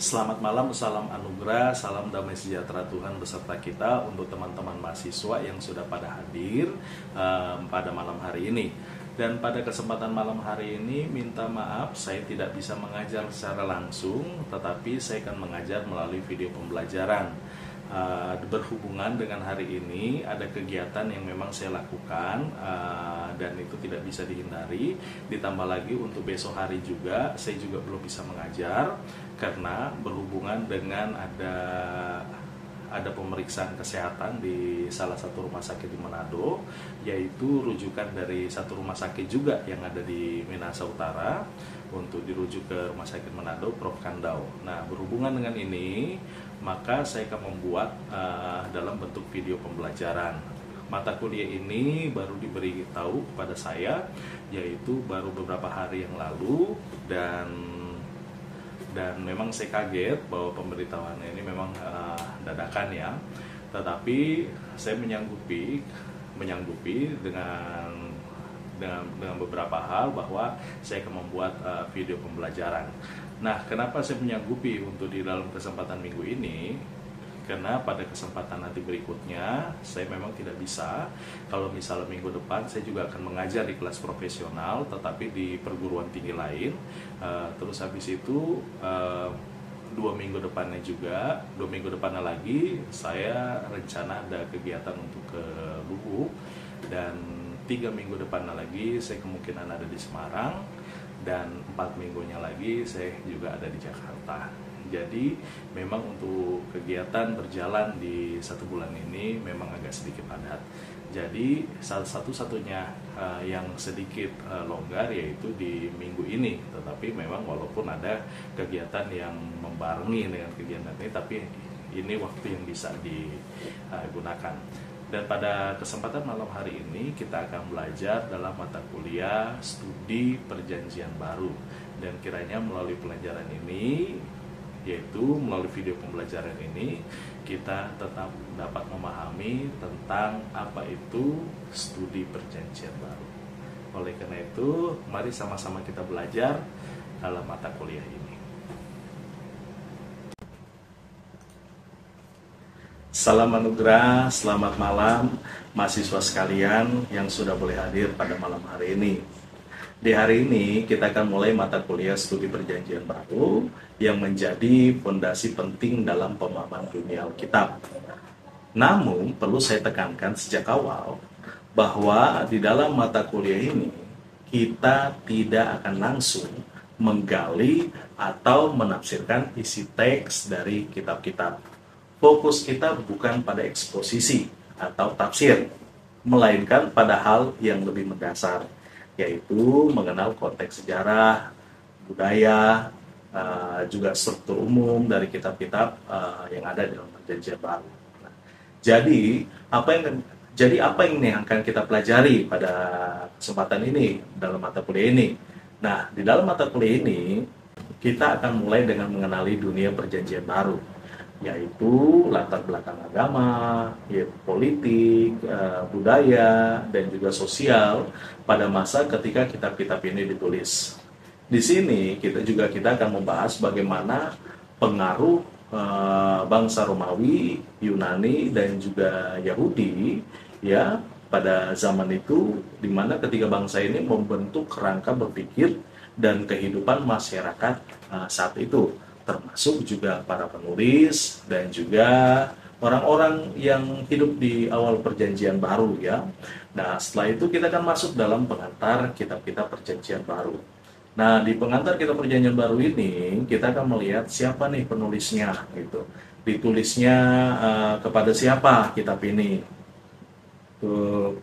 Selamat malam, salam anugerah, salam damai sejahtera Tuhan beserta kita untuk teman-teman mahasiswa yang sudah pada hadir pada malam hari ini. Dan pada kesempatan malam hari ini minta maaf saya tidak bisa mengajar secara langsung, tetapi saya akan mengajar melalui video pembelajaran. Berhubungan dengan hari ini ada kegiatan yang memang saya lakukan dan itu tidak bisa dihindari. Ditambah lagi untuk besok hari juga saya juga belum bisa mengajar karena berhubungan dengan ada pemeriksaan kesehatan di salah satu rumah sakit di Manado, yaitu rujukan dari satu rumah sakit juga yang ada di Minahasa Utara untuk dirujuk ke rumah sakit Manado, Prof. Kandau. Nah, berhubungan dengan ini, maka saya akan membuat dalam bentuk video pembelajaran. Mata kuliah ini baru diberitahu kepada saya, yaitu baru beberapa hari yang lalu, dan memang saya kaget bahwa pemberitahuannya ini memang dadakan ya. Tetapi saya menyanggupi dengan beberapa hal bahwa saya akan membuat video pembelajaran. Nah, kenapa saya menyanggupi untuk di dalam kesempatan minggu ini? Karena pada kesempatan nanti berikutnya saya memang tidak bisa. Kalau misalnya minggu depan saya juga akan mengajar di kelas profesional, tetapi di perguruan tinggi lain. Terus habis itu 2 minggu depannya lagi saya rencana ada kegiatan untuk ke Luwu, dan 3 minggu depannya lagi saya kemungkinan ada di Semarang, dan 4 minggunya lagi saya juga ada di Jakarta. Jadi memang untuk kegiatan berjalan di 1 bulan ini memang agak sedikit padat. Jadi salah satu-satunya yang sedikit longgar yaitu di minggu ini. Tetapi memang walaupun ada kegiatan yang membarengi dengan kegiatan ini, tapi ini waktu yang bisa digunakan. Dan pada kesempatan malam hari ini kita akan belajar dalam mata kuliah studi perjanjian baru. Dan kiranya melalui pelajaran ini, yaitu melalui video pembelajaran ini, kita tetap dapat memahami tentang apa itu studi perjanjian baru. Oleh karena itu, mari sama-sama kita belajar dalam mata kuliah ini. Salam anugerah, selamat malam mahasiswa sekalian yang sudah boleh hadir pada malam hari ini. Di hari ini kita akan mulai mata kuliah studi perjanjian baru yang menjadi fondasi penting dalam pemahaman dunia Alkitab. Namun perlu saya tekankan sejak awal bahwa di dalam mata kuliah ini kita tidak akan langsung menggali atau menafsirkan isi teks dari kitab-kitab. Fokus kita bukan pada eksposisi atau tafsir, melainkan pada hal yang lebih mendasar, yaitu mengenal konteks sejarah, budaya, juga struktur umum dari kitab-kitab yang ada di dalam perjanjian baru. Nah, jadi apa yang akan kita pelajari pada kesempatan ini dalam mata kuliah ini? Nah, di dalam mata kuliah ini kita akan mulai dengan mengenali dunia perjanjian baru, yaitu latar belakang agama, politik, budaya, dan juga sosial pada masa ketika kitab-kitab ini ditulis. Di sini kita akan membahas bagaimana pengaruh bangsa Romawi, Yunani, dan juga Yahudi ya pada zaman itu, di mana ketiga bangsa ini membentuk kerangka berpikir dan kehidupan masyarakat saat itu, termasuk juga para penulis dan juga orang-orang yang hidup di awal perjanjian baru ya. Nah, setelah itu kita akan masuk dalam pengantar kitab-kitab perjanjian baru. Nah, di pengantar kitab perjanjian baru ini kita akan melihat siapa nih penulisnya gitu. Ditulisnya kepada siapa kitab ini?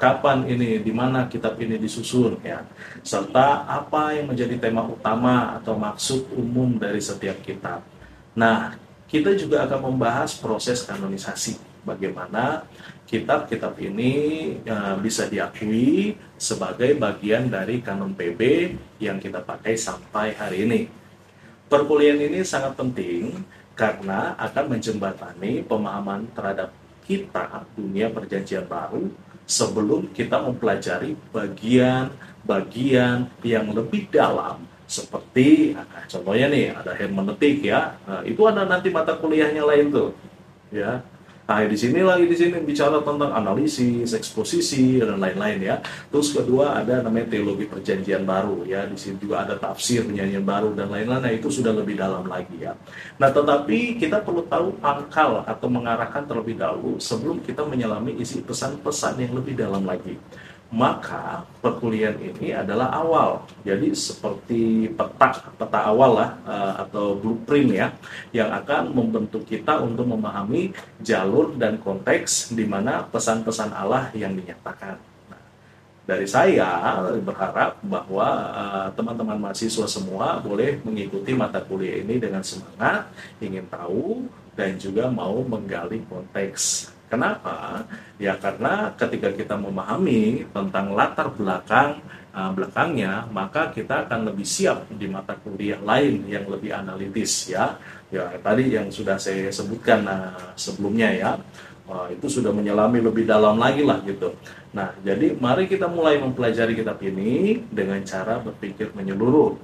Kapan ini, di mana kitab ini disusun ya, serta apa yang menjadi tema utama atau maksud umum dari setiap kitab. Nah, kita juga akan membahas proses kanonisasi, bagaimana kitab-kitab ini bisa diakui sebagai bagian dari kanon PB yang kita pakai sampai hari ini. Perkuliahan ini sangat penting karena akan menjembatani pemahaman terhadap kitab dunia perjanjian baru sebelum kita mempelajari bagian-bagian yang lebih dalam Seperti contohnya nih ada hermeneutik ya. Nah, itu ada nanti mata kuliahnya lain tuh ya. Nah, di sini bicara tentang analisis, eksposisi dan lain-lain ya. Terus kedua ada namanya teologi perjanjian baru ya. Di sini juga ada tafsir perjanjian baru dan lain-lain. Nah, itu sudah lebih dalam lagi ya. Nah, tetapi kita perlu tahu pangkal atau mengarahkan terlebih dahulu sebelum kita menyelami isi pesan-pesan yang lebih dalam lagi. Maka perkuliahan ini adalah awal, jadi seperti peta awal lah, atau blueprint ya, yang akan membentuk kita untuk memahami jalur dan konteks di mana pesan-pesan Allah yang dinyatakan. Nah, dari saya berharap bahwa teman-teman mahasiswa semua boleh mengikuti mata kuliah ini dengan semangat, ingin tahu dan juga mau menggali konteks. Kenapa? Ya karena ketika kita memahami tentang latar belakangnya, maka kita akan lebih siap di mata kuliah lain yang lebih analitis ya. Ya tadi yang sudah saya sebutkan sebelumnya ya. Itu sudah menyelami lebih dalam lagi lah gitu. Nah, jadi mari kita mulai mempelajari kitab ini dengan cara berpikir menyeluruh.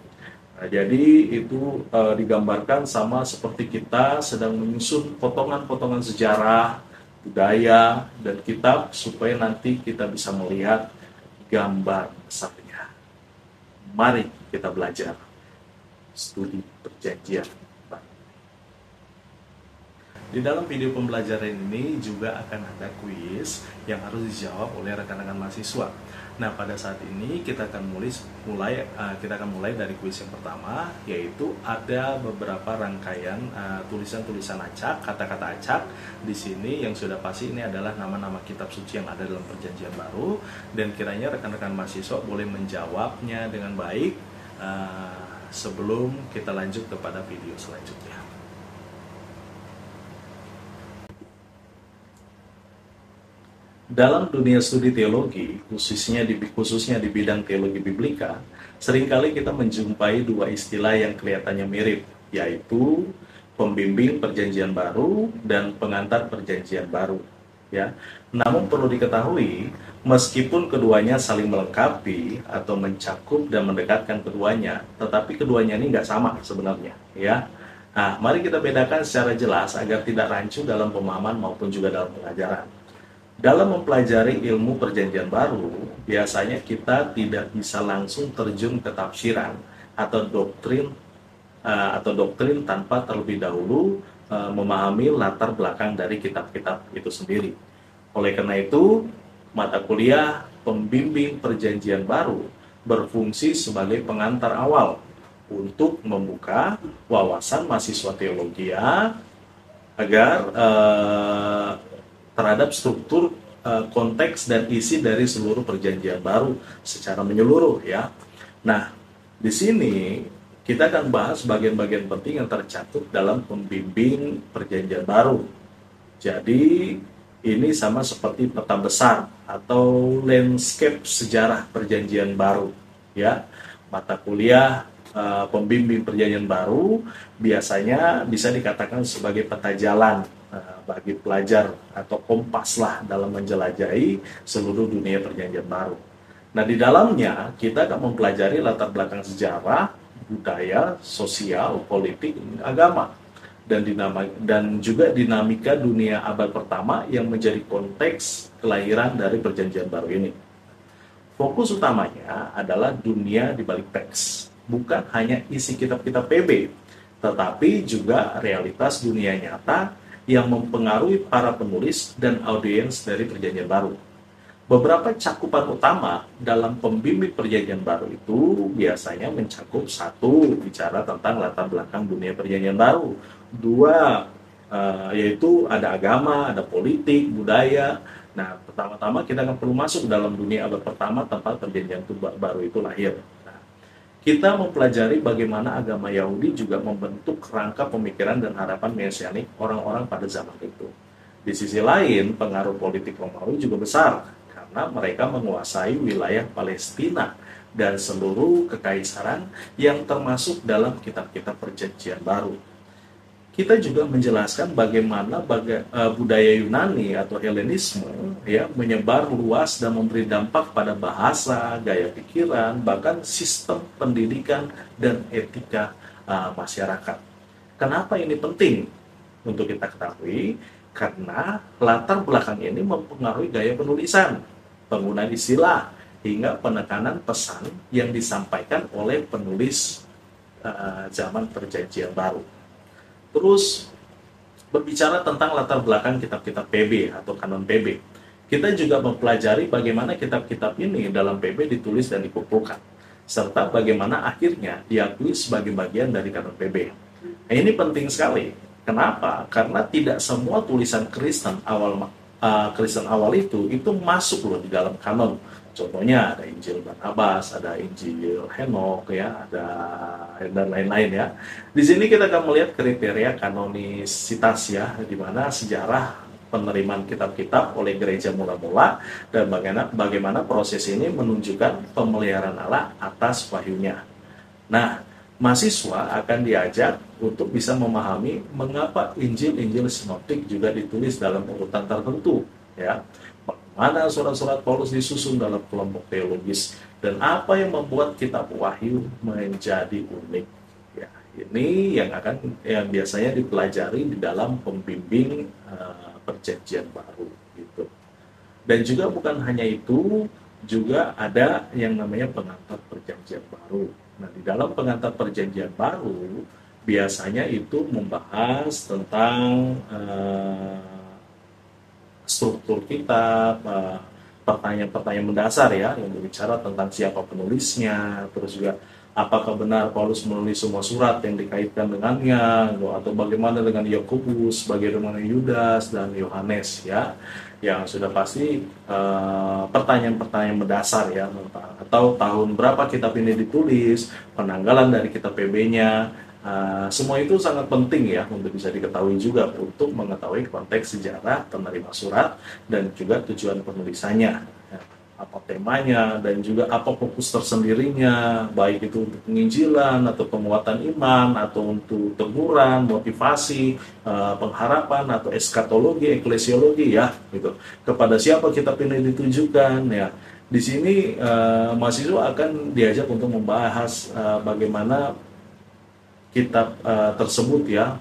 Nah, jadi itu digambarkan sama seperti kita sedang menyusun potongan-potongan sejarah, budaya, dan kitab supaya nanti kita bisa melihat gambar besarnya. Mari kita belajar studi perjanjian. Di dalam video pembelajaran ini juga akan ada kuis yang harus dijawab oleh rekan-rekan mahasiswa. Nah, pada saat ini kita akan mulai dari kuis yang pertama, yaitu ada beberapa rangkaian tulisan-tulisan acak, kata-kata acak. Di sini yang sudah pasti ini adalah nama-nama kitab suci yang ada dalam Perjanjian Baru, dan kiranya rekan-rekan mahasiswa boleh menjawabnya dengan baik sebelum kita lanjut kepada video selanjutnya. Dalam dunia studi teologi, khususnya di bidang teologi biblika, seringkali kita menjumpai dua istilah yang kelihatannya mirip, yaitu pembimbing perjanjian baru dan pengantar perjanjian baru. Ya, namun perlu diketahui, meskipun keduanya saling melengkapi atau mencakup dan mendekatkan keduanya, tetapi keduanya ini nggak sama sebenarnya. Ya, nah, mari kita bedakan secara jelas agar tidak rancu dalam pemahaman maupun juga dalam pengajaran. Dalam mempelajari ilmu perjanjian baru, biasanya kita tidak bisa langsung terjun ke tafsiran atau doktrin tanpa terlebih dahulu memahami latar belakang dari kitab-kitab itu sendiri. Oleh karena itu, mata kuliah pembimbing perjanjian baru berfungsi sebagai pengantar awal untuk membuka wawasan mahasiswa teologi agar terhadap struktur, konteks dan isi dari seluruh perjanjian baru secara menyeluruh ya. Nah, di sini kita akan bahas bagian-bagian penting yang tercakup dalam pembimbing perjanjian baru. Jadi ini sama seperti peta besar atau landscape sejarah perjanjian baru ya. Mata kuliah pembimbing perjanjian baru biasanya bisa dikatakan sebagai peta jalan bagi pelajar atau kompas lah dalam menjelajahi seluruh dunia perjanjian baru. Nah, di dalamnya kita akan mempelajari latar belakang sejarah, budaya, sosial, politik, agama, dan juga dinamika dunia abad pertama yang menjadi konteks kelahiran dari perjanjian baru ini. Fokus utamanya adalah dunia di balik teks, bukan hanya isi kitab-kitab PB, tetapi juga realitas dunia nyata yang mempengaruhi para penulis dan audiens dari perjanjian baru. Beberapa cakupan utama dalam pembimbing perjanjian baru itu biasanya mencakup: satu, bicara tentang latar belakang dunia perjanjian baru; dua, yaitu ada agama, ada politik, budaya. Nah, pertama-tama kita akan perlu masuk dalam dunia abad pertama tempat perjanjian baru itu lahir. Kita mempelajari bagaimana agama Yahudi juga membentuk rangka pemikiran dan harapan mesianik orang-orang pada zaman itu. Di sisi lain, pengaruh politik Romawi juga besar, karena mereka menguasai wilayah Palestina dan seluruh kekaisaran yang termasuk dalam kitab-kitab perjanjian baru. kita juga menjelaskan bagaimana budaya Yunani atau Helenisme ya menyebar luas dan memberi dampak pada bahasa, gaya pikiran, bahkan sistem pendidikan dan etika masyarakat. Kenapa ini penting untuk kita ketahui? Karena latar belakang ini mempengaruhi gaya penulisan, penggunaan istilah, hingga penekanan pesan yang disampaikan oleh penulis zaman Perjanjian Baru. Terus berbicara tentang latar belakang kitab-kitab PB atau kanon PB, kita juga mempelajari bagaimana kitab-kitab ini dalam PB ditulis dan dikumpulkan, serta bagaimana akhirnya diakui sebagai bagian dari kanon PB. Nah, ini penting sekali. Kenapa? Karena tidak semua tulisan Kristen awal itu masuk loh di dalam kanon. Contohnya ada Injil Barnabas, ada Injil Henok ya, ada dan lain-lain ya. Di sini kita akan melihat kriteria kanonisitas ya, di mana sejarah penerimaan kitab-kitab oleh gereja mula-mula dan bagaimana proses ini menunjukkan pemeliharaan Allah atas wahyunya. Nah, mahasiswa akan diajak untuk bisa memahami mengapa Injil-Injil sinoptik juga ditulis dalam urutan tertentu ya. Mana surat-surat Paulus disusun dalam kelompok teologis dan apa yang membuat kitab Wahyu menjadi unik. Ya, ini yang biasanya dipelajari di dalam pembimbing Perjanjian Baru gitu. Dan juga bukan hanya itu, juga ada yang namanya pengantar Perjanjian Baru. Nah, di dalam pengantar Perjanjian Baru biasanya itu membahas tentang struktur kitab, pertanyaan-pertanyaan mendasar ya, yang berbicara tentang siapa penulisnya, terus juga apakah benar Paulus menulis semua surat yang dikaitkan dengannya, atau bagaimana dengan Yakobus, bagaimana Yudas dan Yohanes ya, yang sudah pasti pertanyaan-pertanyaan mendasar ya, atau tahun berapa kitab ini ditulis, penanggalan dari kitab PB-nya. Semua itu sangat penting ya untuk bisa diketahui juga untuk mengetahui konteks sejarah penerima surat dan juga tujuan penulisannya, ya, apa temanya dan juga apa fokus tersendirinya, baik itu untuk penginjilan atau penguatan iman atau untuk teguran, motivasi, pengharapan atau eskatologi, eklesiologi ya gitu. Kepada siapa kitab ini ditujukan ya. Di sini mahasiswa akan diajak untuk membahas bagaimana kitab tersebut ya,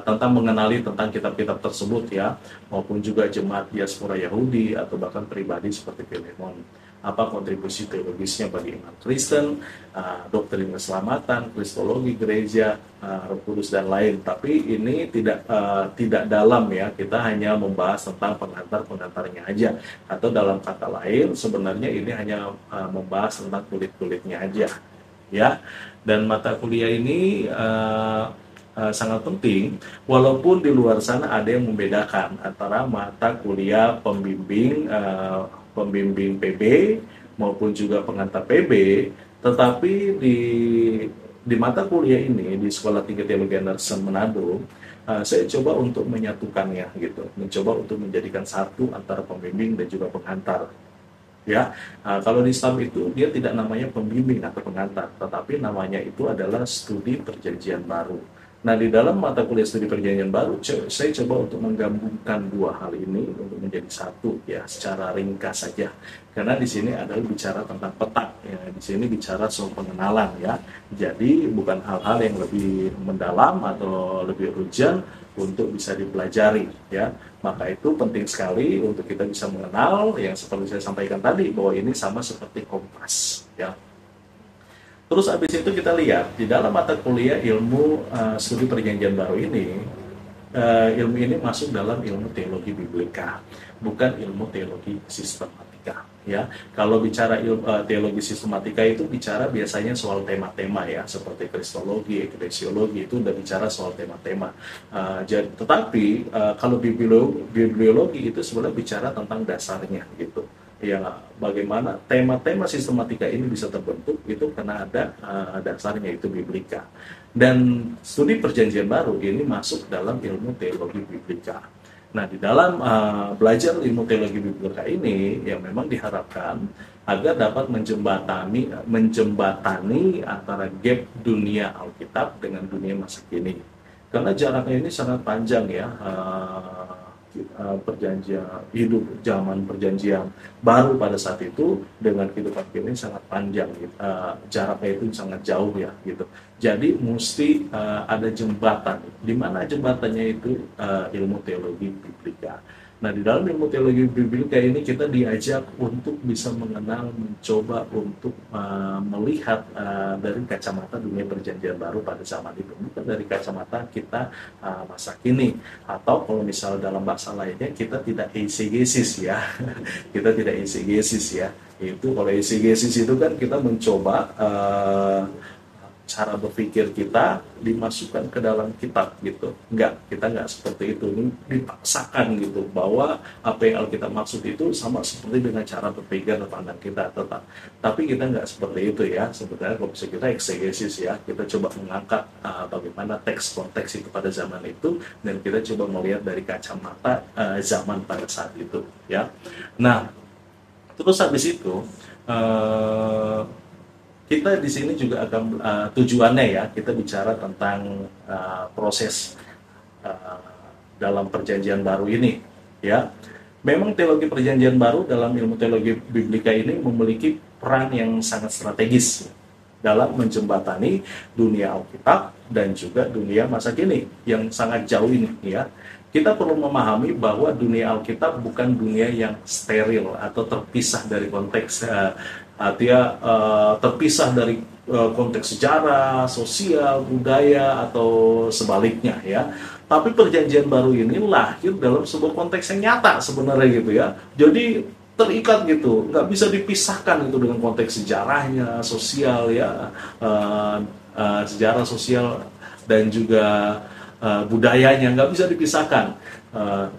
tentang mengenali tentang kitab-kitab tersebut ya, maupun juga jemaat diaspora Yahudi atau bahkan pribadi seperti Filemon. Apa kontribusi teologisnya bagi iman Kristen, doktrin keselamatan, kristologi gereja, Roh Kudus dan lain. Tapi ini tidak dalam ya, kita hanya membahas tentang pengantarnya aja, atau dalam kata lain sebenarnya ini hanya membahas tentang kulit-kulitnya aja ya. Dan mata kuliah ini sangat penting, walaupun di luar sana ada yang membedakan antara mata kuliah pembimbing PB maupun juga pengantar PB, tetapi di mata kuliah ini di Sekolah Tinggi Teologi Anderson Manado, saya coba untuk menyatukannya gitu, mencoba untuk menjadikan satu antara pembimbing dan juga pengantar. Ya, kalau di Islam itu dia tidak namanya pembimbing atau pengantar, tetapi namanya itu adalah studi perjanjian baru. Nah, di dalam mata kuliah studi perjanjian baru, saya coba untuk menggabungkan dua hal ini untuk menjadi satu ya, secara ringkas saja. Karena di sini adalah bicara tentang petak, ya. Di sini bicara soal pengenalan ya. Jadi bukan hal-hal yang lebih mendalam atau lebih urgent untuk bisa dipelajari ya. Maka itu penting sekali untuk kita bisa mengenal yang seperti saya sampaikan tadi, bahwa ini sama seperti kompas ya. Terus habis itu kita lihat di dalam mata kuliah ilmu studi perjanjian baru ini, ilmu ini masuk dalam ilmu teologi biblika, bukan ilmu teologi sistematika ya. Kalau bicara teologi sistematika itu bicara biasanya soal tema-tema ya, seperti kristologi, eklesiologi, itu udah bicara soal tema-tema. Tetapi kalau bibliologi itu sebenarnya bicara tentang dasarnya gitu ya, bagaimana tema-tema sistematika ini bisa terbentuk itu karena ada dasarnya, itu biblika. Dan studi perjanjian baru ini masuk dalam ilmu teologi biblika. Nah, di dalam belajar ilmu teologi biblika ini, yang memang diharapkan agar dapat menjembatani antara gap dunia Alkitab dengan dunia masa kini. Karena jaraknya ini sangat panjang ya, perjanjian hidup zaman perjanjian baru pada saat itu dengan kehidupan kini sangat panjang, jaraknya itu sangat jauh ya gitu. Jadi mesti ada jembatan. Di mana jembatannya itu? Ilmu teologi biblika. Nah, di dalam ilmu teologi biblika ini kita diajak untuk bisa mengenal, mencoba untuk melihat dari kacamata dunia perjanjian baru pada zaman itu, bukan dari kacamata kita masa kini. Atau kalau misal dalam bahasa lainnya, kita tidak eisegesis ya. Kita tidak eisegesis ya. Itu kalau eisegesis itu kan kita mencoba cara berpikir kita dimasukkan ke dalam kitab gitu. Kita nggak seperti itu. Ini dipaksakan gitu bahwa apa yang Alkitab maksud itu sama seperti dengan cara berpikir dan pandang kita. Tapi kita nggak seperti itu ya. Sebenarnya kalau bisa kita eksegesis ya, kita coba mengangkat bagaimana teks konteks itu pada zaman itu, dan kita coba melihat dari kacamata zaman pada saat itu ya. Nah, terus habis itu kita di sini juga akan tujuannya ya, kita bicara tentang proses dalam perjanjian baru ini ya. Memang teologi perjanjian baru dalam ilmu teologi biblika ini memiliki peran yang sangat strategis dalam menjembatani dunia Alkitab dan juga dunia masa kini yang sangat jauh ini ya. Kita perlu memahami bahwa dunia Alkitab bukan dunia yang steril atau terpisah dari konteks, artinya terpisah dari konteks sejarah, sosial, budaya, atau sebaliknya ya. Tapi perjanjian baru ini lahir dalam sebuah konteks yang nyata sebenarnya gitu ya. Jadi terikat gitu, nggak bisa dipisahkan gitu dengan konteks sejarahnya, sosial ya, sejarah sosial dan juga budayanya nggak bisa dipisahkan,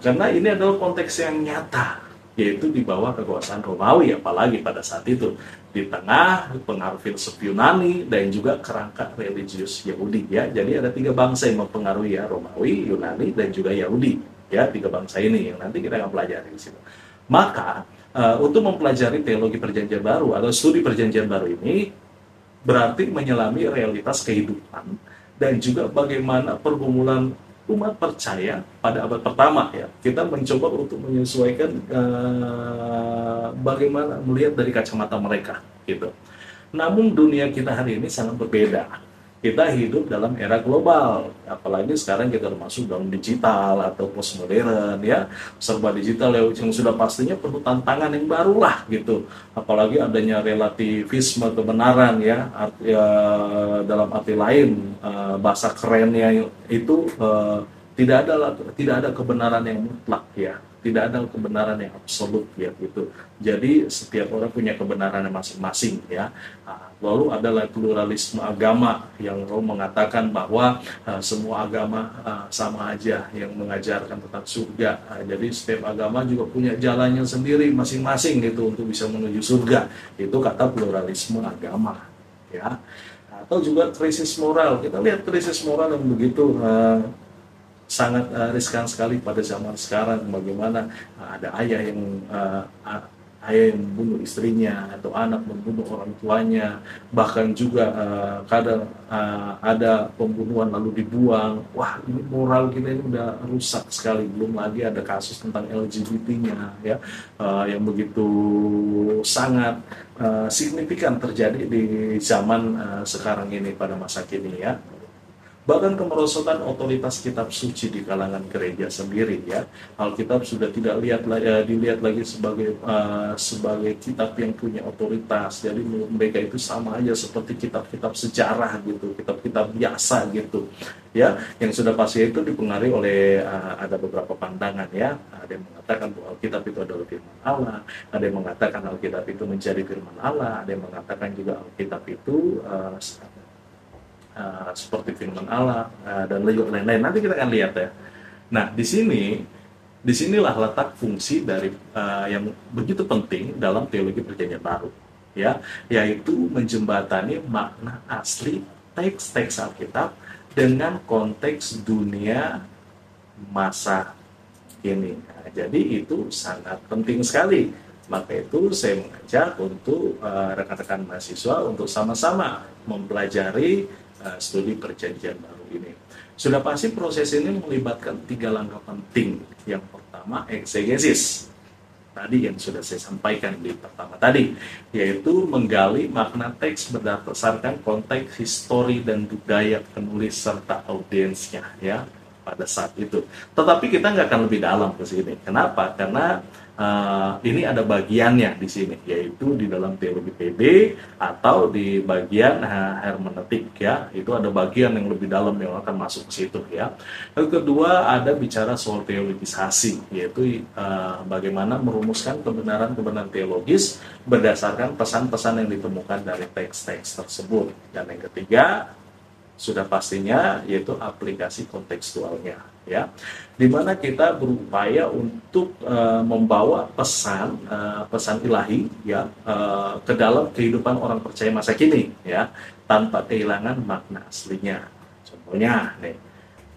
karena ini adalah konteks yang nyata, yaitu di bawah kekuasaan Romawi, apalagi pada saat itu di tengah pengaruh filsuf Yunani dan juga kerangka religius Yahudi ya. Jadi ada 3 bangsa yang mempengaruhi ya, Romawi, Yunani, dan juga Yahudi ya. 3 bangsa ini yang nanti kita akan pelajari di situ. Maka untuk mempelajari teologi perjanjian baru atau studi perjanjian baru ini berarti menyelami realitas kehidupan dan juga bagaimana pergumulan umat percaya pada abad pertama ya. Kita mencoba untuk menyesuaikan bagaimana melihat dari kacamata mereka gitu. Namun dunia kita hari ini sangat berbeda. Kita hidup dalam era global, apalagi sekarang kita masuk dalam digital atau postmodern ya, serba digital yang sudah pastinya penuh tantangan yang baru lah gitu. Apalagi adanya relativisme kebenaran ya, dalam arti lain bahasa kerennya itu tidak ada kebenaran yang mutlak ya, tidak ada kebenaran yang absolut ya gitu. Jadi setiap orang punya kebenarannya masing-masing ya. Lalu adalah pluralisme agama yang mengatakan bahwa semua agama sama aja yang mengajarkan tentang surga. Jadi setiap agama juga punya jalannya sendiri masing-masing gitu untuk bisa menuju surga. Itu kata pluralisme agama ya. Atau juga krisis moral. Kita lihat krisis moral yang begitu sangat riskan sekali pada zaman sekarang. Bagaimana ada ayah yang membunuh istrinya atau anak membunuh orang tuanya, bahkan juga kadang ada pembunuhan lalu dibuang. Wah, ini moral kita ini udah rusak sekali. Belum lagi ada kasus tentang LGBT-nya ya, yang begitu sangat signifikan terjadi di zaman sekarang ini pada masa kini ya. Bahkan kemerosotan otoritas kitab suci di kalangan gereja sendiri ya. Alkitab sudah tidak dilihat lagi sebagai kitab yang punya otoritas. Jadi mereka itu sama aja seperti kitab-kitab sejarah gitu, kitab-kitab biasa gitu ya. Yang sudah pasti itu dipengaruhi oleh ada beberapa pandangan ya. Ada yang mengatakan bahwa Alkitab itu adalah firman Allah, ada yang mengatakan Alkitab itu menjadi firman Allah, ada yang mengatakan juga Alkitab itu seperti firman Allah dan lain-lain. Nanti kita akan lihat ya. Nah, disinilah letak fungsi dari yang begitu penting dalam teologi perjanjian baru, ya, yaitu menjembatani makna asli teks-teks Alkitab dengan konteks dunia masa kini. Nah, jadi itu sangat penting sekali Maka itu saya mengajak untuk rekan-rekan mahasiswa untuk sama-sama mempelajari studi perjanjian baru ini. Sudah pasti proses ini melibatkan 3 langkah penting. Yang pertama, eksegesis. Tadi yang sudah saya sampaikan di pertama tadi, yaitu menggali makna teks berdasarkan konteks, histori, dan budaya penulis serta audiensnya ya pada saat itu. Tetapi kita nggak akan lebih dalam ke sini. Kenapa? Karena ini ada bagiannya di sini, yaitu di dalam teologi PB atau di bagian hermeneutik ya. Itu ada bagian yang lebih dalam yang akan masuk ke situ ya. Yang kedua ada bicara soal teologisasi, yaitu bagaimana merumuskan kebenaran-kebenaran teologis berdasarkan pesan-pesan yang ditemukan dari teks-teks tersebut. Dan yang ketiga sudah pastinya yaitu aplikasi kontekstualnya ya, dimana kita berupaya untuk membawa pesan ilahi ya ke dalam kehidupan orang percaya masa kini ya, tanpa kehilangan makna aslinya. Contohnya nih,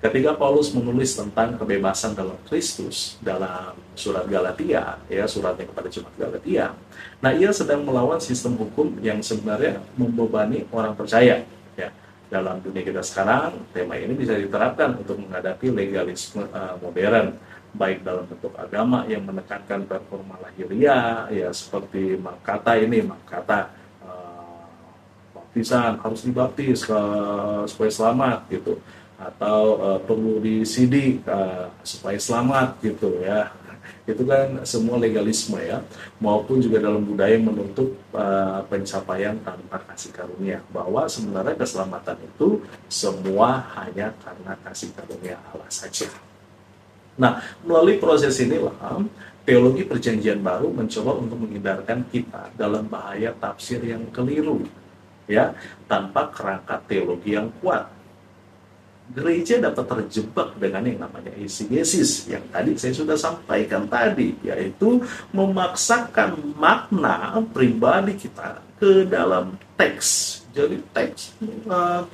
ketika Paulus menulis tentang kebebasan dalam Kristus dalam surat Galatia ya, suratnya kepada jemaat Galatia, nah ia sedang melawan sistem hukum yang sebenarnya membebani orang percaya ya. Dalam dunia kita sekarang, tema ini bisa diterapkan untuk menghadapi legalisme modern, baik dalam bentuk agama yang menekankan performa lahiriah, ya seperti makata baptisan harus dibaptis supaya selamat gitu, atau perlu disidik supaya selamat gitu ya. Itu kan semua legalisme ya, maupun juga dalam budaya menuntut pencapaian tanpa kasih karunia, bahwa sebenarnya keselamatan itu semua hanya karena kasih karunia Allah saja. Nah, melalui proses inilah teologi perjanjian baru mencoba untuk menghindarkan kita dalam bahaya tafsir yang keliru ya, tanpa kerangka teologi yang kuat. Gereja dapat terjebak dengan yang namanya eisegesis yang tadi saya sudah sampaikan tadi, yaitu memaksakan makna pribadi kita ke dalam teks. Jadi teks,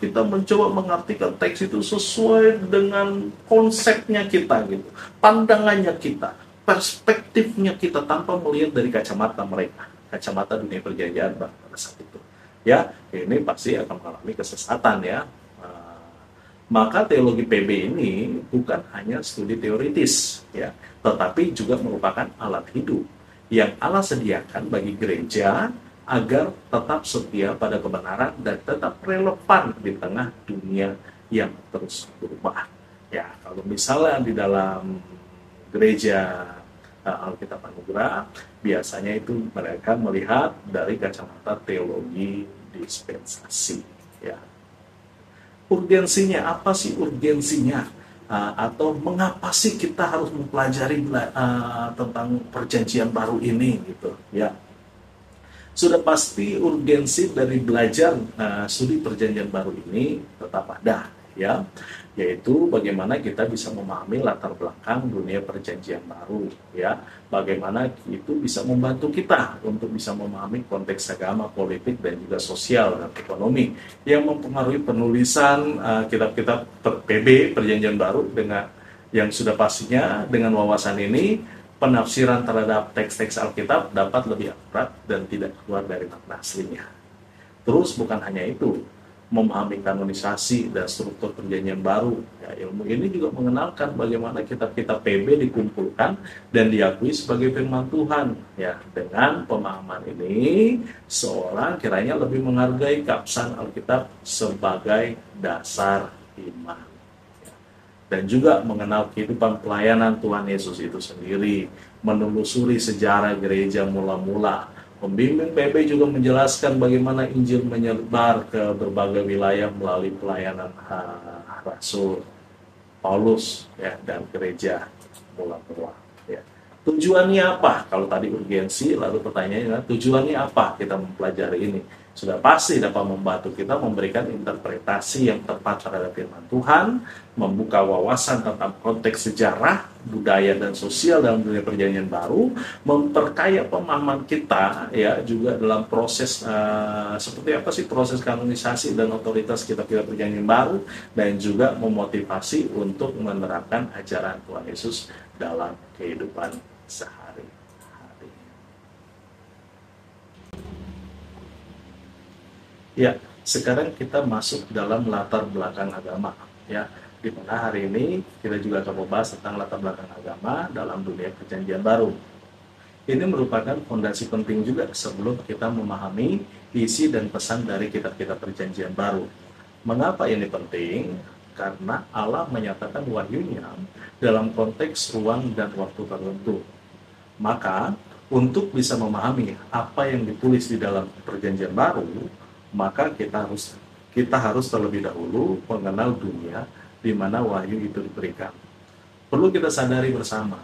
kita mencoba mengartikan teks itu sesuai dengan konsepnya kita gitu, pandangannya kita, perspektifnya kita, tanpa melihat dari kacamata mereka, kacamata dunia perjanjian pada saat itu. Ya, ini pasti akan mengalami kesesatan ya. Maka teologi PB ini bukan hanya studi teoritis ya, tetapi juga merupakan alat hidup yang Allah sediakan bagi gereja agar tetap setia pada kebenaran dan tetap relevan di tengah dunia yang terus berubah. Ya, kalau misalnya di dalam gereja Alkitab Anugerah, biasanya itu mereka melihat dari kacamata teologi dispensasi ya. Urgensinya, apa sih urgensinya? Atau mengapa sih kita harus mempelajari tentang perjanjian baru ini gitu ya. Sudah pasti urgensi dari belajar studi perjanjian baru ini tetap ada ya, yaitu bagaimana kita bisa memahami latar belakang dunia perjanjian baru ya, bagaimana itu bisa membantu kita untuk bisa memahami konteks agama, politik, dan juga sosial dan ekonomi yang mempengaruhi penulisan kitab-kitab PB perjanjian baru. Dengan yang sudah pastinya dengan wawasan ini, penafsiran terhadap teks-teks Alkitab dapat lebih akurat dan tidak keluar dari makna aslinya. Terus bukan hanya itu, memahami kanonisasi dan struktur perjanjian baru. Ya, ilmu ini juga mengenalkan bagaimana kitab-kitab PB dikumpulkan dan diakui sebagai firman Tuhan. Ya, dengan pemahaman ini, seorang kiranya lebih menghargai keabsahan Alkitab sebagai dasar iman. Ya, dan juga mengenal kehidupan pelayanan Tuhan Yesus itu sendiri, menelusuri sejarah gereja mula-mula. Pembimbing PB juga menjelaskan bagaimana Injil menyebar ke berbagai wilayah melalui pelayanan Rasul Paulus ya, dan gereja mula-mula. Ya. Tujuannya apa? Kalau tadi urgensi, lalu pertanyaannya tujuannya apa kita mempelajari ini? Sudah pasti dapat membantu kita memberikan interpretasi yang tepat terhadap firman Tuhan, membuka wawasan tentang konteks sejarah, budaya, dan sosial dalam dunia perjanjian baru, memperkaya pemahaman kita ya juga dalam proses seperti apa sih proses kanonisasi dan otoritas kitab-kitab perjanjian baru, dan juga memotivasi untuk menerapkan ajaran Tuhan Yesus dalam kehidupan sehari-hari. Ya, sekarang kita masuk dalam latar belakang agama, ya. Di mana hari ini kita juga akan membahas tentang latar belakang agama dalam dunia Perjanjian Baru. Ini merupakan fondasi penting juga sebelum kita memahami isi dan pesan dari kitab-kitab Perjanjian Baru. Mengapa ini penting? Karena Allah menyatakan wahyunya dalam konteks ruang dan waktu tertentu. Maka, untuk bisa memahami apa yang ditulis di dalam Perjanjian Baru, maka kita harus terlebih dahulu mengenal dunia di mana wahyu itu diberikan. Perlu kita sadari bersama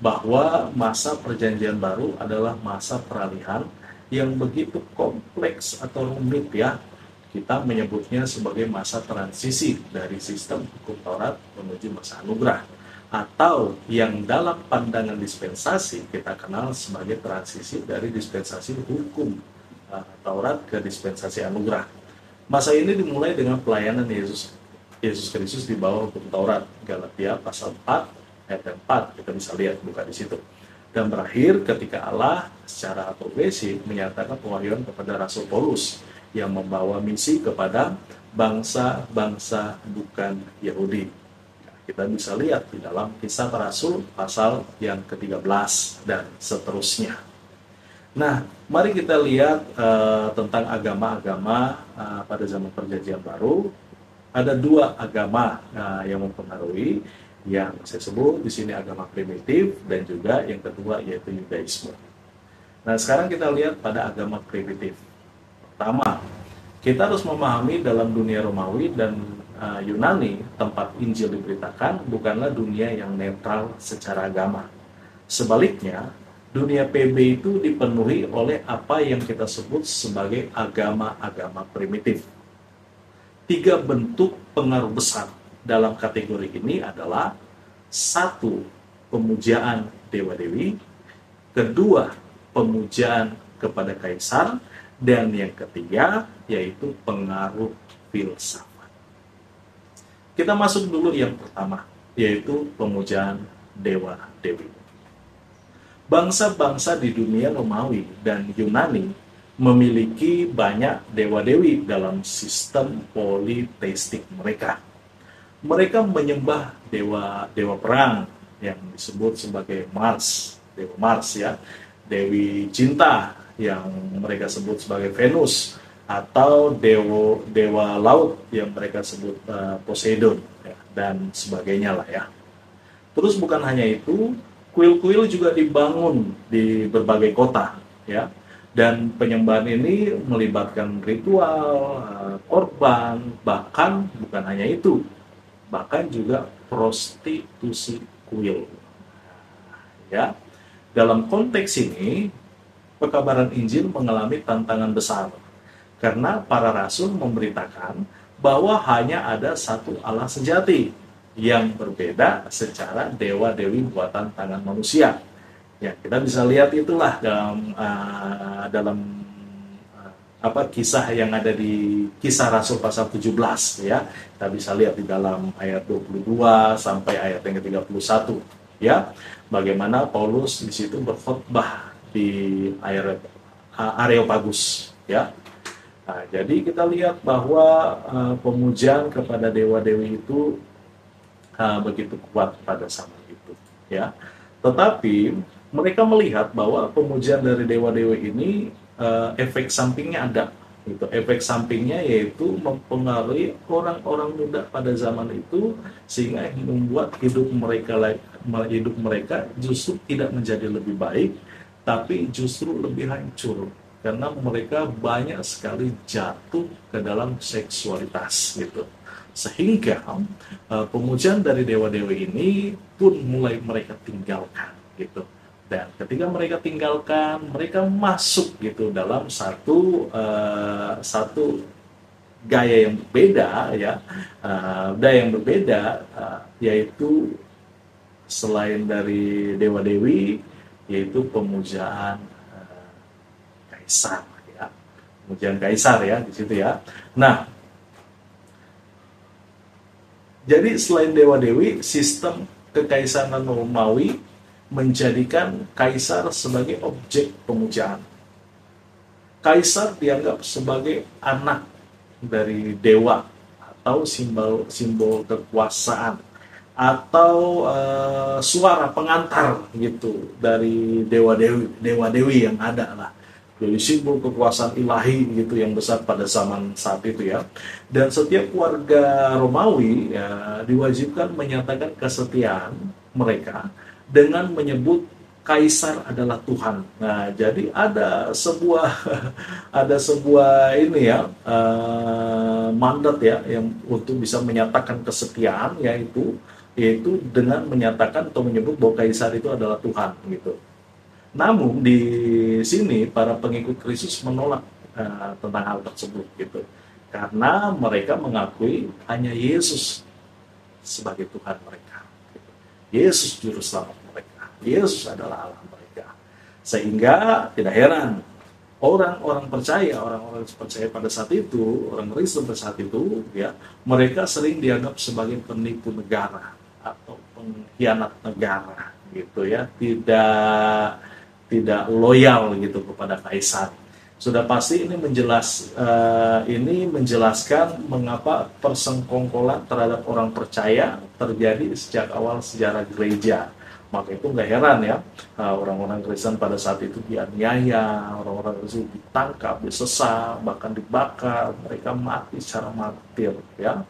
bahwa masa Perjanjian Baru adalah masa peralihan yang begitu kompleks atau rumit, ya. Kita menyebutnya sebagai masa transisi dari sistem hukum Taurat menuju masa anugerah, atau yang dalam pandangan dispensasi kita kenal sebagai transisi dari dispensasi hukum Taurat ke dispensasi anugerah. Masa ini dimulai dengan pelayanan Yesus Kristus di bawah hukum Taurat, Galatia pasal 4 ayat 4, kita bisa lihat, buka di situ. Dan berakhir ketika Allah secara progresif menyatakan pewahyuan kepada Rasul Paulus yang membawa misi kepada bangsa-bangsa bukan Yahudi. Kita bisa lihat di dalam Kisah Para Rasul pasal yang ke-13 dan seterusnya. Nah, mari kita lihat tentang agama-agama pada zaman Perjanjian Baru. Ada dua agama yang mempengaruhi, yang saya sebut di sini agama primitif, dan juga yang kedua yaitu Yudaisme. Nah, sekarang kita lihat pada agama primitif. Pertama, kita harus memahami dalam dunia Romawi dan Yunani, tempat Injil diberitakan bukanlah dunia yang netral secara agama. Sebaliknya, dunia PB itu dipenuhi oleh apa yang kita sebut sebagai agama-agama primitif. Tiga bentuk pengaruh besar dalam kategori ini adalah: satu, pemujaan dewa-dewi; kedua, pemujaan kepada kaisar; dan yang ketiga yaitu pengaruh filsafat. Kita masuk dulu yang pertama, yaitu pemujaan dewa-dewi. Bangsa-bangsa di dunia Romawi dan Yunani memiliki banyak dewa-dewi dalam sistem politeistik mereka. Mereka menyembah dewa perang yang disebut sebagai Mars, dewa Mars, ya, dewi cinta yang mereka sebut sebagai Venus, atau dewa laut yang mereka sebut Poseidon, ya, dan sebagainya lah, ya. Terus bukan hanya itu, kuil-kuil juga dibangun di berbagai kota, ya. Dan penyembahan ini melibatkan ritual, korban, bahkan bukan hanya itu, bahkan juga prostitusi kuil. Ya, dalam konteks ini, pekabaran Injil mengalami tantangan besar karena para rasul memberitakan bahwa hanya ada satu Allah sejati yang berbeda secara dewa-dewi buatan tangan manusia. Ya, kita bisa lihat itulah dalam kisah yang ada di Kisah Rasul pasal 17, ya. Kita bisa lihat di dalam ayat 22 sampai ayat yang ke-31, ya. Bagaimana Paulus di situ berkhotbah di Areopagus, ya. Nah, jadi kita lihat bahwa pemujaan kepada dewa-dewi itu begitu kuat pada zaman itu, ya. Tetapi mereka melihat bahwa pemujaan dari dewa-dewi ini efek sampingnya ada. Itu efek sampingnya yaitu mempengaruhi orang-orang muda pada zaman itu, sehingga membuat hidup mereka justru tidak menjadi lebih baik, tapi justru lebih hancur karena mereka banyak sekali jatuh ke dalam seksualitas, gitu. Sehingga pemujaan dari dewa-dewi ini pun mulai mereka tinggalkan, gitu. Dan ketika mereka tinggalkan, mereka masuk gitu dalam satu gaya yang berbeda, ya, gaya yang berbeda, yaitu selain dari dewa-dewi, yaitu pemujaan kaisar, ya, pemujaan kaisar, ya, di situ, ya. Nah, jadi selain dewa-dewi, sistem kekaisaran Romawi menjadikan kaisar sebagai objek pemujaan. Kaisar dianggap sebagai anak dari dewa atau simbol kekuasaan atau suara pengantar gitu dari dewa dewi yang ada lah. Jadi simbol kekuasaan ilahi gitu yang besar pada zaman saat itu ya. Dan setiap warga Romawi ya, diwajibkan menyatakan kesetiaan mereka dengan menyebut Kaisar adalah Tuhan. Nah, jadi ada sebuah ada sebuah ini ya mandat ya yang untuk bisa menyatakan kesetiaan yaitu dengan menyatakan atau menyebut bahwa Kaisar itu adalah Tuhan gitu. Namun di sini para pengikut Kristus menolak tentang hal tersebut gitu. Karena mereka mengakui hanya Yesus sebagai Tuhan mereka. Yesus juru selamat mereka. Yesus adalah Allah mereka. Sehingga tidak heran orang-orang percaya pada saat itu, orang Kristen pada saat itu ya, mereka sering dianggap sebagai penipu negara atau pengkhianat negara gitu ya. Tidak loyal gitu kepada kaisar. Sudah pasti ini menjelaskan mengapa persengkongkolan terhadap orang percaya terjadi sejak awal sejarah gereja. Maka itu nggak heran ya, orang-orang Kristen pada saat itu dianiaya, orang-orang Kristen ditangkap, disesat, bahkan dibakar, mereka mati secara martir ya.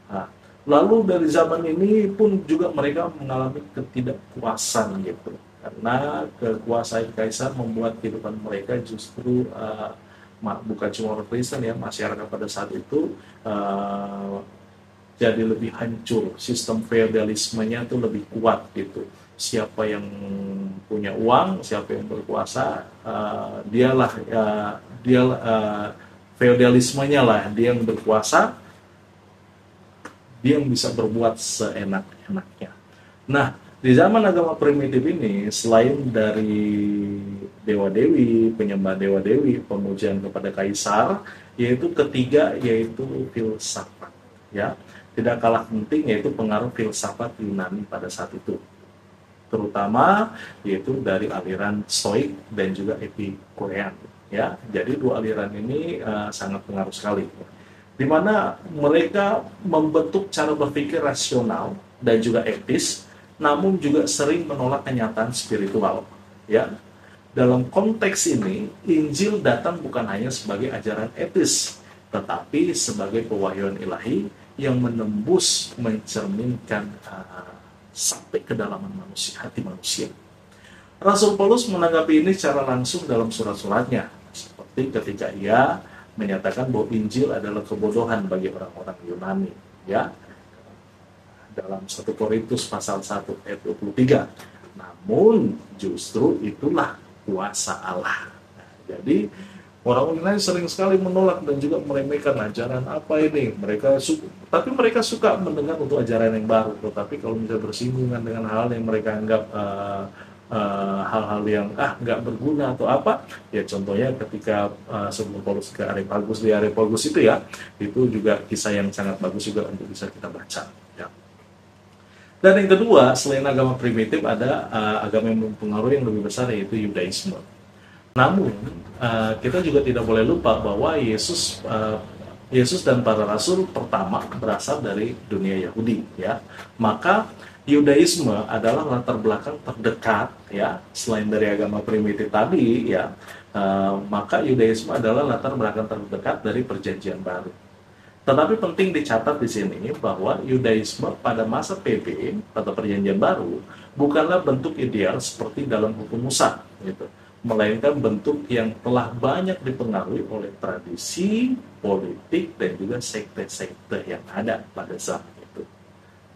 Nah, lalu dari zaman ini pun juga mereka mengalami ketidakpuasan gitu. Karena kekuasaan kaisar membuat kehidupan mereka justru bukan cuma orang Kristen ya, masyarakat pada saat itu jadi lebih hancur, sistem feodalismenya itu lebih kuat gitu. Siapa yang punya uang, siapa yang berkuasa, dialah feodalismenya lah, dia yang berkuasa, dia yang bisa berbuat seenak-enaknya. Nah, di zaman agama primitif ini, selain dari dewa-dewi, penyembah dewa-dewi, pemujaan kepada kaisar, yaitu ketiga yaitu filsafat. Ya, tidak kalah penting yaitu pengaruh filsafat Yunani pada saat itu. Terutama yaitu dari aliran Stoik dan juga Epikurean. Ya, jadi dua aliran ini sangat pengaruh sekali. Di mana mereka membentuk cara berpikir rasional dan juga etis, namun juga sering menolak kenyataan spiritual. Ya, dalam konteks ini, Injil datang bukan hanya sebagai ajaran etis, tetapi sebagai pewahyuan ilahi yang menembus, mencerminkan sampai kedalaman manusia, hati manusia. Rasul Paulus menanggapi ini secara langsung dalam surat-suratnya, seperti ketika ia menyatakan bahwa Injil adalah kebodohan bagi orang-orang Yunani. Ya, dalam 1 Korintus pasal 1 ayat 23. Namun justru itulah kuasa Allah. Nah, jadi orang-orang lain sering sekali menolak dan juga meremehkan ajaran apa ini. Tapi mereka suka mendengar untuk ajaran yang baru. Tetapi kalau misalnya bersinggungan dengan hal yang mereka anggap hal-hal yang nggak berguna atau apa, ya contohnya ketika sebelum Paulus ke Areopagus, di Areopagus itu ya, itu juga kisah yang sangat bagus juga untuk bisa kita baca. Ya. Dan yang kedua, selain agama primitif, ada agama yang mempengaruhi yang lebih besar, yaitu Yudaisme. Namun, kita juga tidak boleh lupa bahwa Yesus dan para rasul pertama berasal dari dunia Yahudi, ya. Maka Yudaisme adalah latar belakang terdekat, ya, selain dari agama primitif tadi, ya. Maka Yudaisme adalah latar belakang terdekat dari Perjanjian Baru. Tetapi penting dicatat di sini bahwa Yudaisme pada masa PB atau Perjanjian Baru bukanlah bentuk ideal seperti dalam hukum Musa, gitu, melainkan bentuk yang telah banyak dipengaruhi oleh tradisi, politik, dan juga sekte-sekte yang ada pada saat itu.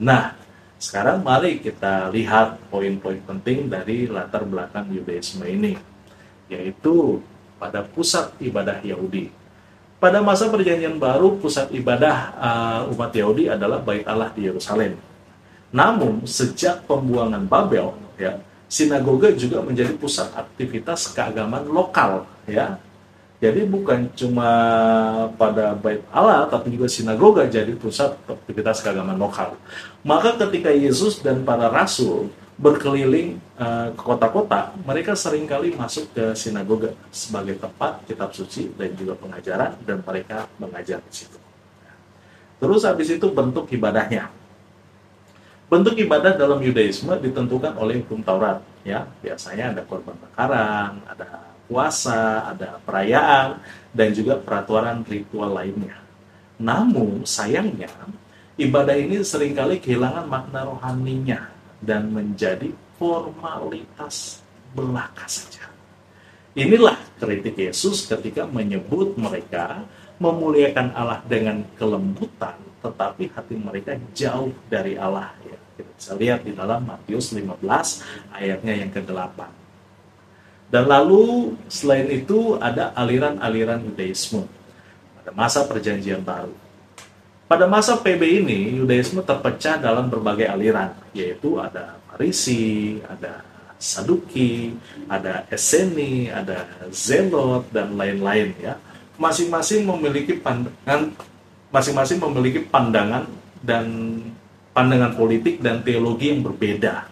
Nah, sekarang mari kita lihat poin-poin penting dari latar belakang Yudaisme ini, yaitu pada pusat ibadah Yahudi. Pada masa Perjanjian Baru, pusat ibadah umat Yahudi adalah Bait Allah di Yerusalem. Namun, sejak pembuangan Babel, ya, sinagoga juga menjadi pusat aktivitas keagamaan lokal, ya. Jadi bukan cuma pada Bait Allah, tapi juga sinagoga jadi pusat aktivitas keagamaan lokal. Maka ketika Yesus dan para rasul berkeliling ke kota-kota, mereka seringkali masuk ke sinagoga sebagai tempat kitab suci dan juga pengajaran, dan mereka mengajar di situ. Terus habis itu bentuk ibadahnya. Bentuk ibadah dalam Yudaisme ditentukan oleh hukum Taurat, ya. Biasanya ada korban bakaran, ada puasa, ada perayaan, dan juga peraturan ritual lainnya. Namun sayangnya ibadah ini seringkali kehilangan makna rohaninya dan menjadi formalitas belaka saja. Inilah kritik Yesus ketika menyebut mereka memuliakan Allah dengan kelembutan, tetapi hati mereka jauh dari Allah. Ya, kita bisa lihat di dalam Matius 15 ayatnya yang ke-8. Dan lalu selain itu ada aliran-aliran Yudaisme pada masa perjanjian baru. Pada masa PB ini, Yudaisme terpecah dalam berbagai aliran, yaitu ada Farisi, ada Saduki, ada Esseni, ada Zelot, dan lain-lain, ya. Masing-masing memiliki pandangan dan pandangan politik dan teologi yang berbeda.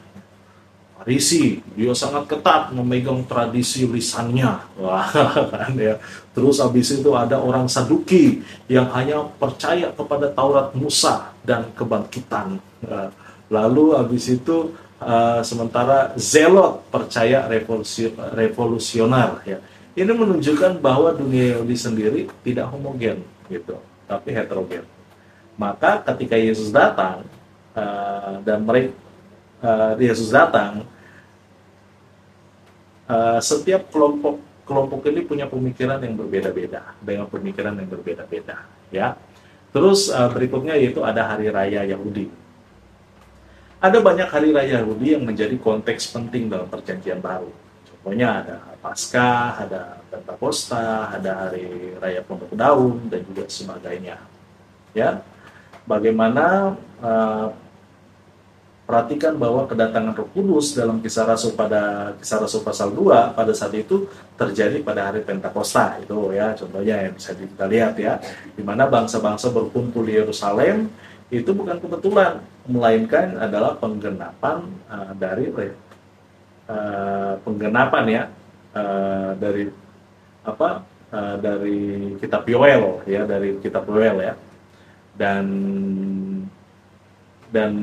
Farisi, dia sangat ketat memegang tradisi lisannya. Wah, kan ya. Terus habis itu ada orang Saduki yang hanya percaya kepada Taurat Musa dan kebangkitan. Lalu habis itu sementara Zelot percaya revolusioner, ya. Ini menunjukkan bahwa dunia Yahudi sendiri tidak homogen gitu, tapi heterogen. Maka ketika Yesus datang setiap kelompok ini punya pemikiran yang berbeda-beda, dengan pemikiran yang berbeda-beda, ya. Terus berikutnya yaitu ada hari raya Yahudi. Ada banyak hari raya Yahudi yang menjadi konteks penting dalam perjanjian baru. Contohnya ada Paskah, ada Pentakosta, ada hari raya Pondok Daun, dan juga sebagainya, ya. Bagaimana perhatikan bahwa kedatangan Roh Kudus dalam Kisah Rasul pasal 2 pada saat itu terjadi pada hari Pentakosta, itu ya contohnya yang bisa kita lihat, ya, di mana bangsa-bangsa berkumpul di Yerusalem. Itu bukan kebetulan, melainkan adalah penggenapan dari kitab Yoel, ya, dari kitab Yoel, ya. Dan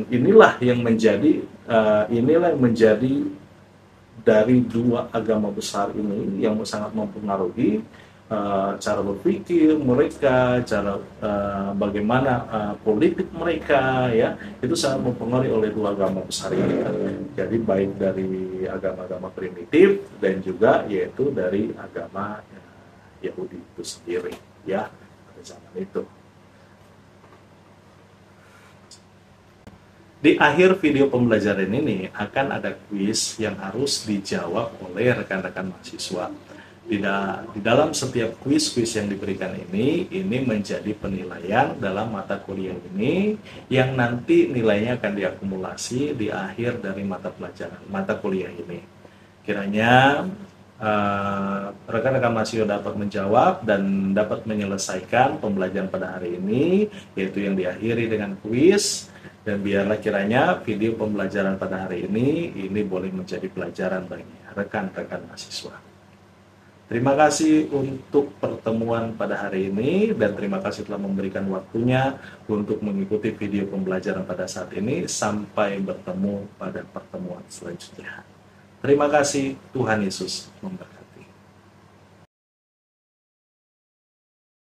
inilah yang menjadi dari dua agama besar ini yang sangat mempengaruhi cara berpikir mereka, cara bagaimana politik mereka, ya, itu sangat mempengaruhi oleh dua agama besar ini. Jadi baik dari agama-agama primitif dan juga yaitu dari agama Yahudi itu sendiri, ya, pada zaman itu. Di akhir video pembelajaran ini akan ada kuis yang harus dijawab oleh rekan-rekan mahasiswa. Di dalam setiap kuis yang diberikan ini menjadi penilaian dalam mata kuliah ini, yang nanti nilainya akan diakumulasi di akhir dari mata kuliah ini. Kiranya rekan-rekan mahasiswa dapat menjawab dan dapat menyelesaikan pembelajaran pada hari ini, yaitu yang diakhiri dengan kuis. Dan biarlah kiranya video pembelajaran pada hari ini boleh menjadi pelajaran bagi rekan-rekan mahasiswa. Terima kasih untuk pertemuan pada hari ini, dan terima kasih telah memberikan waktunya untuk mengikuti video pembelajaran pada saat ini. Sampai bertemu pada pertemuan selanjutnya. Terima kasih, Tuhan Yesus memberkati.